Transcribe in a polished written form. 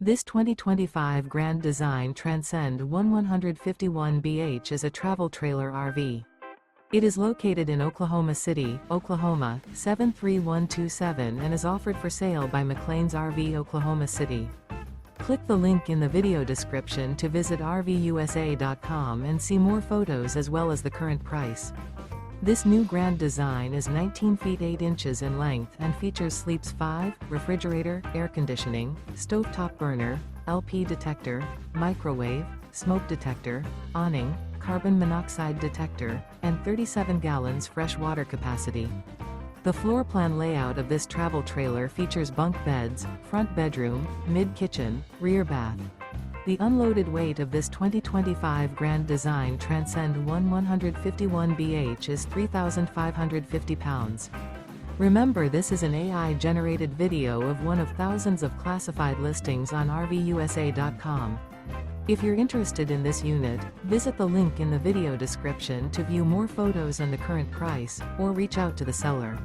This 2025 Grand Design Transcend One 151BH is a travel trailer RV. It is located in Oklahoma City, Oklahoma, 73127 and is offered for sale by McClain's RV Oklahoma City. Click the link in the video description to visit RVUSA.com and see more photos as well as the current price. This new Grand Design is 19 feet 8 inches in length and features sleeps 5, refrigerator, air conditioning, stovetop burner, LP detector, microwave, smoke detector, awning, carbon monoxide detector, and 37 gallons fresh water capacity. The floor plan layout of this travel trailer features bunk beds, front bedroom, mid-kitchen, rear bath. The unloaded weight of this 2025 Grand Design Transcend One 151BH is 3,550 pounds. Remember, this is an AI-generated video of one of thousands of classified listings on RVUSA.com. If you're interested in this unit, visit the link in the video description to view more photos and the current price, or reach out to the seller.